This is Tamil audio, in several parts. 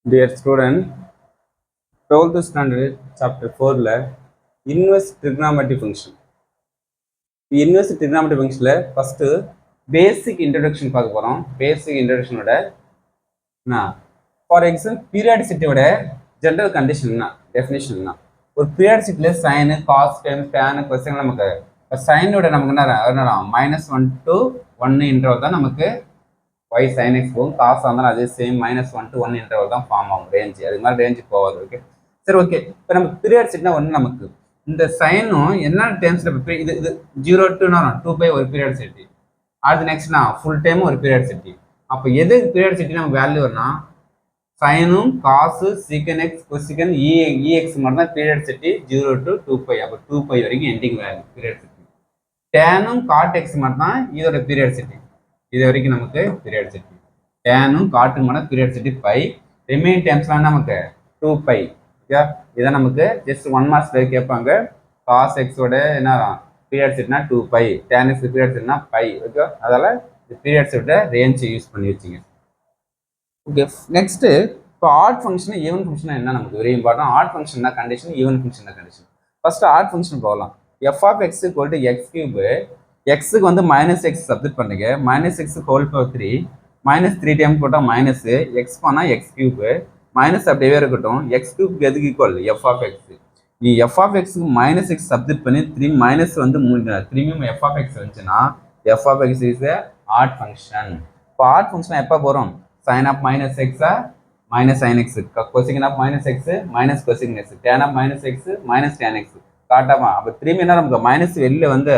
Dear student, 12th standard chapter 4ல inverse trigonometry function. inverse trigonometry functionல first basic introduction பார்க்க போறோம். basic introductionோட for example periodicity ஓட general condition என்ன definition என்ன ஒரு periodicityல sin cos tan cosine நமக்கு sin ஓட நமக்கு என்ன -1 to 1 இன்டர்வல் தான் நமக்கு y sin x போகும் காசு இருந்தாலும் அதே சேம் -1 to 1 இன்டர்வல் தான் ஃபார்ம் ஆகும் ரேஞ்ச் அது மாதிரி ரேஞ்சு போகாது ஓகே சரி ஓகே இப்போ நமக்கு பீரியட்ஸ்னா ஒன்று நமக்கு இந்த சைனும் என்ன டைம்ஸ்ல இது இது 0 to 2π ஒரு பீரியட்சிட்டி அது நெக்ஸ்ட்னா ஃபுல் டைமும் ஒரு பீரியட்சிட்டி அப்போ எது பீரியட்சிட்டி நமக்கு வேல்யூ வரும்னா சைனும் காசு சீக்கன் எக்ஸ் கொசிக்கன் இஎக்ஸ் மட்டும் தான் பீரியட்சிட்டி 0 to 2π அப்போ 2π வரைக்கும் எண்டிங் வேல்யூ பீரியட்சிட்டி டேனும் காட் எக்ஸ் மட்டும் தான் இதோட பீரியட்சிட்டி இது வரைக்கும் நமக்கு பீரியட்சிட்டி டேனும் காட்டும் மட்டும் பீரியட்சிட்டி பை ரிமைனிங் டைம்ஸ்லாம் நமக்கு 2π ஓகே இதை நமக்கு ஜஸ்ட் 1 மார்க்ஸ்ல கேட்பாங்க காஸ் எக்ஸோட என்ன பீரியட்சிட்டினா 2π டேன் எக்ஸ் பீரியட்சிட்டினா பை ஓகே அதால பீரியட்ஸோட ரேஞ்ச் யூஸ் பண்ணி வச்சுங்க ஓகே நெக்ஸ்ட் இப்போ ஆட் ஃபங்க்ஷன் ஈவன் ஃபங்க்ஷன் என்ன நமக்கு very important odd function condition even function condition first odd function போகலாம் f of x equal to x cube எக்ஸுக்கு வந்து -x சப்ஸ்டிட் பண்ணுங்க -x ஹோல் பவர் 3 -3 டைம் போட்டால் மைனஸ் எக்ஸ் பண்ணால் எக்ஸ் கியூப் மைனஸ் அப்படியே இருக்கட்டும் எக்ஸ் கியூப்க்கு எதுக்கு ஈக்குவல் எஃப் ஆஃப் எக்ஸ் நீ எஃப் ஆஃப் எக்ஸுக்கு -x சப்ஸ்டிட் பண்ணி 3 மைனஸ் வந்து திரும்பியும் எஃப் ஆஃப் எக்ஸ் வந்துச்சுன்னா f of x is odd function இப்போ ஆட் ஃபங்க்ஷன் எப்போ போகிறோம் sin of -x minus sin x cosecant of -x minus cosecant x tan of -x minus tan x காட்டாமா அப்போ திரும்பி என்ன நமக்கு மைனஸ் வெளில வந்து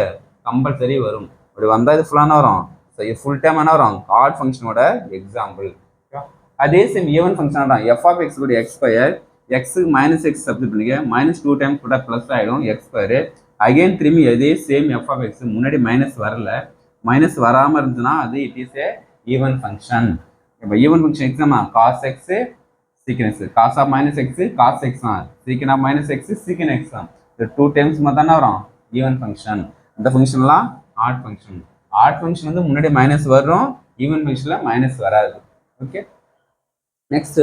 கம்பல்சரி வரும் அப்படி வந்தால் இது ஃபுல்லான வரும் ஸோ இது ஃபுல் டைம் என்ன வரும் ஆட் ஃபங்க்ஷனோட எக்ஸாம்பிள் அதே சேம் ஈவன் ஃபங்க்ஷன் தான் எஃப் ஆஃப் எக்ஸ் கூட எக்ஸ் ஸ்கொயர் எக்ஸுக்கு -x சப்ஸ்டிட் பண்ணிக்க -2 டைம் கூட ப்ளஸ் ஆகிடும் எக்ஸ் ஸ்கொயரு அகைன் திரும்பி அதே சேம் எஃப் ஆஃப் எக்ஸ் முன்னாடி மைனஸ் வரல மைனஸ் வராமல் இருந்துச்சுன்னா அது it is a even function இப்போ ஈவன் ஃபங்க்ஷன் எக்ஸாமா cos x secant x cos of -x cos x தான் சீக்கன் ஆஃப் -x சீக்கன் எக்ஸ் தான் இந்த 2 டைம்ஸ் தானே வரும் ஈவன் ஃபங்க்ஷன் இந்த ஃபங்க்ஷன்லாம் ஆட் ஃபங்க்ஷன் ஆட் ஃபங்க்ஷன் வந்து முன்னாடி மைனஸ் வரும் ஈவன் ஃபங்க்ஷன்ல மைனஸ் வராது okay next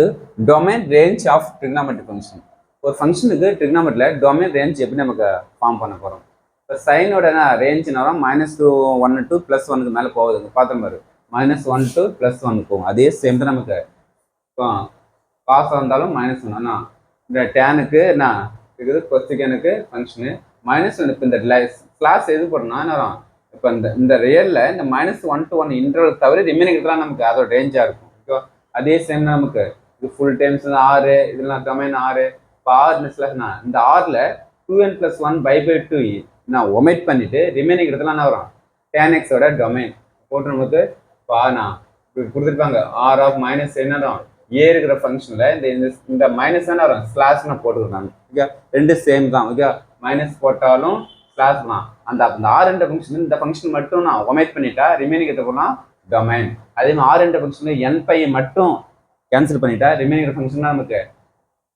domain range of trigonometry function ஒரு ஃபங்க்ஷனுக்கு ட்ரிக்னாமெட்ரியில டொமைன் ரேஞ்ச் எப்படி நமக்கு ஃபார்ம் பண்ண போகிறோம் இப்போ சைனோட ரேஞ்சுனா -2 1 to +1க்கு மேலே போகுதுங்க பார்த்த மாதிரி -1 to +1 போகும் அதே சேம் தான் நமக்கு காசு வந்தாலும் -1 இந்த டேனுக்கு என்ன இருக்குது கொஸ்டிகனுக்கு ஃபங்க்ஷனு -1 இப்போ இந்த கிளாஸ் எது பண்ணா என்ன இப்போ இந்த ரியல்ல இந்த -1 to 1 இன்டர்வல் தவிர ரிமைனிங் இதெல்லாம் நமக்கு அதோட ரேஞ்சாக இருக்கும் ஓகேவா அதே சேம் நமக்கு இது ஃபுல் டைம்ஸ் 6 இதெல்லாம் டொமைன் 6 இப்போ 6 இந்த 6ல் 2n+1/2 நான் ஒமிட் பண்ணிட்டு ரிமைனிங் இடத்துல என்ன வரும் tan x ஓட டொமைன் போட்டு நமக்கு கொடுத்துருப்பாங்க ஆர் ஆஃப் மைனஸ் என்ன ஏ இருக்கிற ஃபங்க்ஷன்ல இந்த மைனஸ் என்ன வரும் ஸ்லாஷ் போட்டுருக்காங்க ஓகே ரெண்டு சேம் தான் ஓகே மைனஸ் போட்டாலும் ஸ்லாஷ் தான் அந்த ஆர் என்ற ஃபங்க்ஷன் இந்த ஃபங்க்ஷன் மட்டும் நான் ஒமைட் பண்ணிட்டா ரிமைனிங் எடுத்து போனால் டொமைன் அதே மாதிரி ஆர் என்ற ஃபங்க்ஷன் n π மட்டும் கேன்சல் பண்ணிட்டா ரிமைனிங் ஃபங்க்ஷன் நமக்கு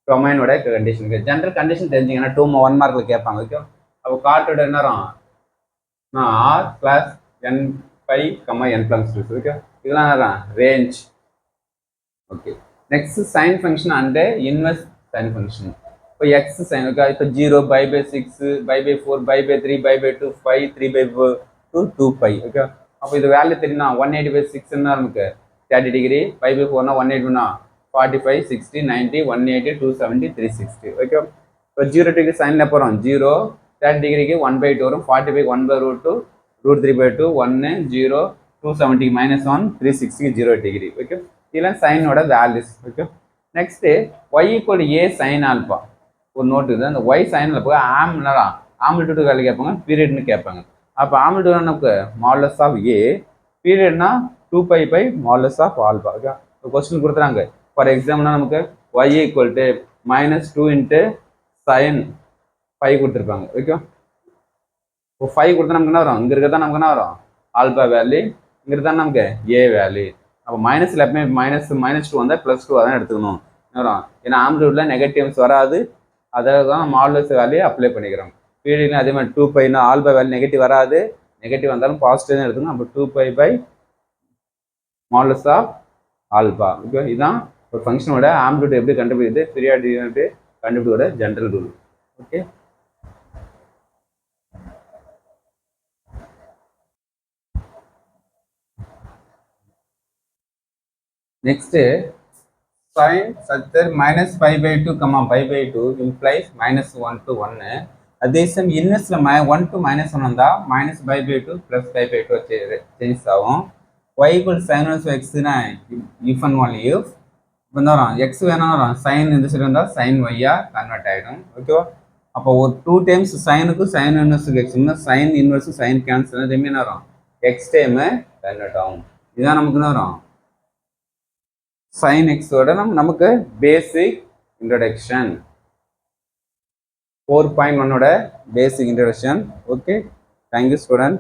டொமைனோட கண்டிஷன் ஜென்ரல் கண்டிஷன் தெரிஞ்சிங்கன்னா 1 மார்க்ல கேட்பாங்க ஓகே அப்போ காட்டோட என்ன R plus n π, n+2 okay இதெல்லாம் range okay next sine function and inverse sine function இப்போ எக்ஸ் சைன் ஓகே இப்போ 0/6 π/4 π/3 π/2 5 3/4 2π ஓகே அப்போ இது வேல்யூ தெரியும்னா 180/6 நமக்கு 30 டிகிரி π/4 180 45 60 90 180 270 360 ஓகே இப்போ 0 டிகிரி சைன்ல போகிறோம் 0 30 டிகிரிக்கு 1/2 வரும் 45 1/√2 √3/2 1 0 270 -1 360 0 டிகிரி ஓகே இதெல்லாம் சைனோட values okay next y = a sin alpha ஒரு நோட் இருக்குது அந்த y sin alpha amplitude value கேட்பாங்க பீரியட்னு கேட்பாங்க அப்போ ஆம்பிளிட்யூட் நமக்கு மாடுலஸ் ஆஃப் a பீரியட்னா 2π மாடுலஸ் ஆஃப் ஆல்பா ஓகே இப்போ கொஸ்டின் கொடுத்துறாங்க ஃபார் எக்ஸாம்பிள்னா நமக்கு y = -2 × sin 5 கொடுத்துருப்பாங்க ஓகே இப்போ 5 கொடுத்தா நமக்கு என்ன வரும் இங்கே இருக்கிறதா நமக்கு என்ன வரும் ஆல்பா வேல்யூ இங்கே இருந்தால் நமக்கு ஏ வேல்யூ அப்போ மைனஸில் எப்பவுமே -2 வந்தால் +2 அதான் எடுத்துக்கணும் வரும் ஏன்னா ஆம்பிளிட்யூட்ல நெகட்டிவ்ஸ் வராது அதை தான் மாடுலஸ் வேல்யூ அப்ளை பண்ணிக்கிறோம் பீரியட்ல அதே மாதிரி 2π ஆல்பா வேல்யூ நெகட்டிவ் வராது நெகட்டிவ் வந்தாலும் பாசிட்டிவ் தான் எடுத்துக்கணும் அப்போ 2π மாடுலஸ் ஆஃப் ஆல்பா ஓகே இதுதான் ஒரு ஃபங்க்ஷனோட ஆம்ப்ளிட்யூட் எப்படி கண்டுபிடிக்குது, பீரியாடிக் எப்படி கண்டுபிடிக்கிற general rule. Okay, next sin such that minus pi by 2 comma pi by 2 implies minus 1 to 1. அதே சம் இன்வெர்ஸ்ல 1 to minus 1 வந்தா minus pi by 2 plus pi by 2 change ஆகும். y equal sin inverse x னா if and only if வரும் x வேணா வரும் sin இந்த சைடு வந்தா sin y ஆ கன்வெர்ட் ஆயிடும். ஓகேவா? அப்போ ஒரு 2 டைம்ஸ் சைனுக்கு sin இன்வெர்ஸ் x னா sin inverse sin cancel remain வரும் x டைம் கன்வெர்ட் ஆகும். இதான் நமக்கு என்ன வரும் sin x ஓட நமக்கு பேசிக் இன்ட்ரோடக்ஷன் 4.1 ஓட பேசிக் இன்ட்ரோடக்ஷன். Okay, thank you student.